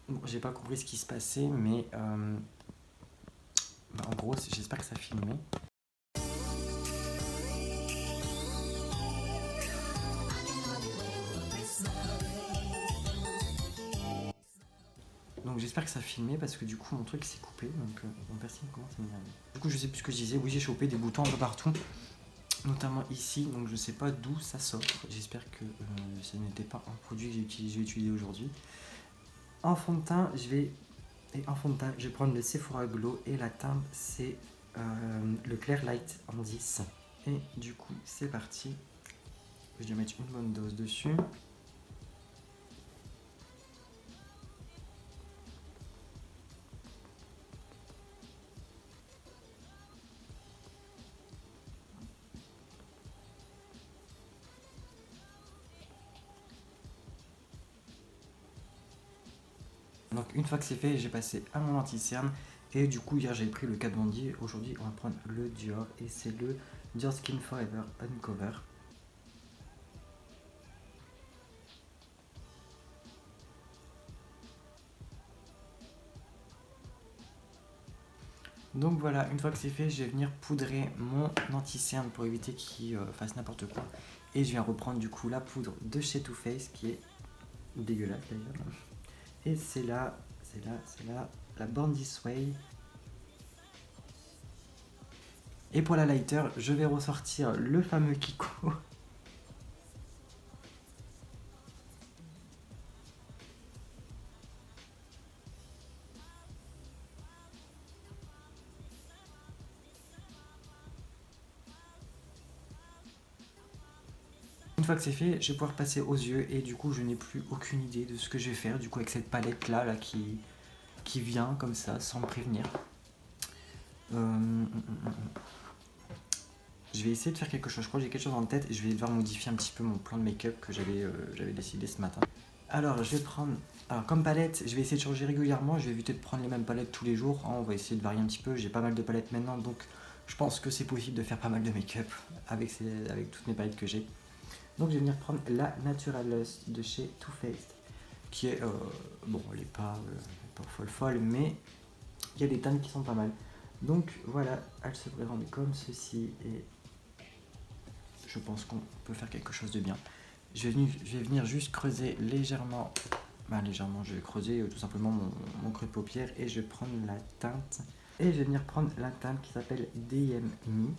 Bon, j'ai pas compris ce qui se passait, mais en gros, j'espère que ça filmait. Donc j'espère que ça filmait parce que du coup mon truc s'est coupé, donc mon piercing commence à m'énerver. Du coup je sais plus ce que je disais, oui j'ai chopé des boutons un peu partout, notamment ici, donc je sais pas d'où ça sort. J'espère que ce n'était pas un produit que j'ai utilisé aujourd'hui. En fond de teint, je vais prendre le Sephora Glow et la teinte c'est le Clear Light en 10. Et du coup c'est parti. Je vais mettre une bonne dose dessus. Donc une fois que c'est fait, j'ai passé à mon anti-cerne. Et du coup hier j'ai pris le Kat Von D. Aujourd'hui on va prendre le Dior. Et c'est le Dior Skin Forever Uncover. Donc voilà, une fois que c'est fait, je vais venir poudrer mon anti-cerne pour éviter qu'il fasse n'importe quoi. Et je viens reprendre du coup la poudre de chez Too Faced qui est dégueulasse d'ailleurs. Et c'est là, la Born This Way. Et pour la lighter, je vais ressortir le fameux Kiko. Une fois que c'est fait, je vais pouvoir passer aux yeux et du coup je n'ai plus aucune idée de ce que je vais faire du coup avec cette palette là, qui vient comme ça sans me prévenir. Je vais essayer de faire quelque chose, je crois que j'ai quelque chose en tête et je vais devoir modifier un petit peu mon plan de make-up que j'avais décidé ce matin. Alors je vais prendre, alors comme palette, je vais essayer de changer régulièrement, je vais éviter de prendre les mêmes palettes tous les jours, hein, on va essayer de varier un petit peu, j'ai pas mal de palettes maintenant donc je pense que c'est possible de faire pas mal de make-up avec toutes mes palettes que j'ai. Donc je vais venir prendre la Natural Lust de chez Too Faced, qui est, bon elle est pas folle, mais il y a des teintes qui sont pas mal. Donc voilà, elle se présente comme ceci et je pense qu'on peut faire quelque chose de bien. Je vais venir juste creuser légèrement, je vais creuser tout simplement mon creux de paupière et je vais prendre la teinte. Et je vais venir prendre la teinte qui s'appelle DM Me.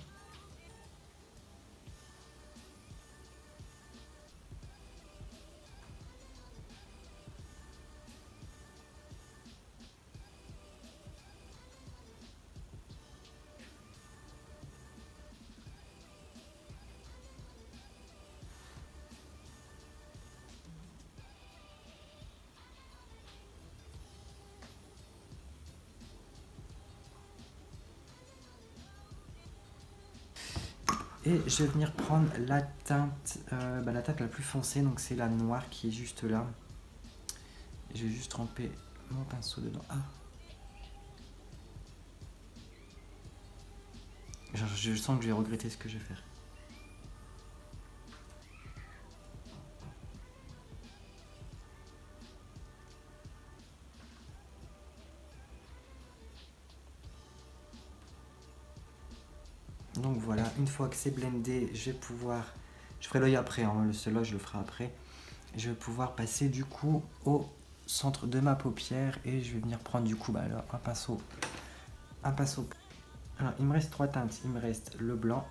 Et je vais venir prendre la teinte la plus foncée, donc c'est la noire qui est juste là. Je vais juste tremper mon pinceau dedans. Ah. Je sens que je vais regretter ce que je vais faire. Donc voilà, une fois que c'est blendé, je vais pouvoir... Je ferai l'œil après, hein, celui-là je le ferai après. Je vais pouvoir passer du coup au centre de ma paupière et je vais venir prendre du coup là, un pinceau. Alors il me reste trois teintes, il me reste le blanc,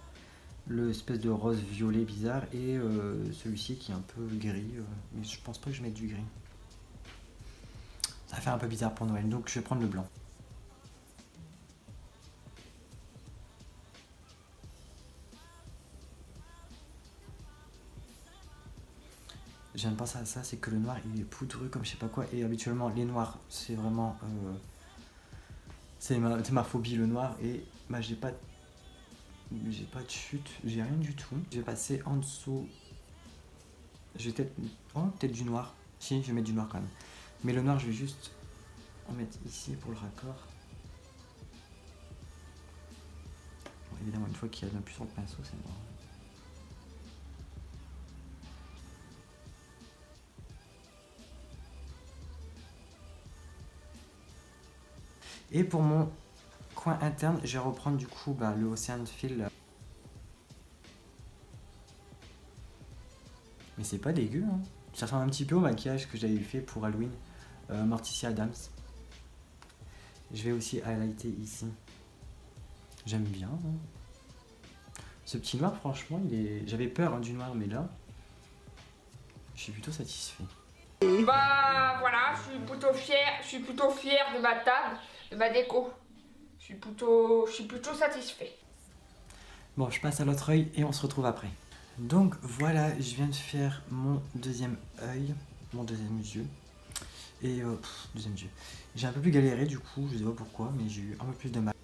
le espèce de rose violet bizarre et celui-ci qui est un peu gris, mais je pense pas que je mette du gris. Ça va faire un peu bizarre pour Noël, donc je vais prendre le blanc. J'aime pas ça, c'est que le noir il est poudreux comme je sais pas quoi et habituellement les noirs c'est vraiment c'est ma phobie le noir et bah j'ai pas de chute, j'ai rien du tout. Je vais passer en dessous. Je vais peut-être du noir. Si, je vais mettre du noir quand même. Mais le noir, je vais juste en mettre ici pour le raccord. Bon, évidemment, une fois qu'il y a de la puissance de pinceau, c'est noir. Et pour mon coin interne, je vais reprendre du coup le Ocean Feel. Mais c'est pas dégueu, hein. Ça ressemble un petit peu au maquillage que j'avais fait pour Halloween, Morticia Adams. Je vais aussi highlighter ici. J'aime bien, hein. Ce petit noir, franchement, j'avais peur hein, du noir, mais là, je suis plutôt satisfait. Bah voilà, je suis plutôt fière de ma table, de ma déco. Je suis plutôt satisfait. Bon, je passe à l'autre œil et on se retrouve après. Donc voilà, je viens de faire mon deuxième œil, mon deuxième yeux. Et deuxième yeux. J'ai un peu plus galéré du coup, je sais pas pourquoi, mais j'ai eu un peu plus de mal.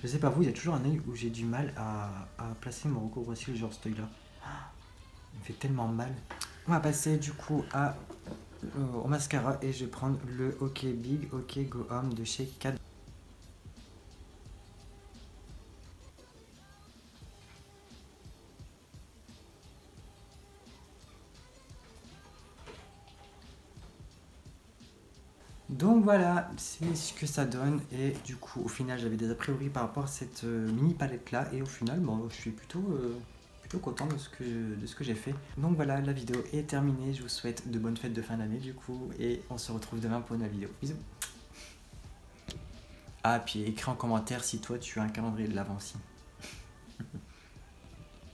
Je sais pas vous, il y a toujours un œil où j'ai du mal à placer mon recouvre-cils genre cet œil-là. Il me fait tellement mal. On va passer du coup au mascara et je vais prendre le OK Big OK Go Home de chez Cad. Donc voilà, c'est ce que ça donne et du coup au final j'avais des a priori par rapport à cette mini palette là et au final bon, je suis plutôt content de ce que j'ai fait. Donc voilà, la vidéo est terminée, je vous souhaite de bonnes fêtes de fin d'année du coup et on se retrouve demain pour une nouvelle vidéo. Bisous. Ah puis écris en commentaire si toi tu as un calendrier de l'avant aussi.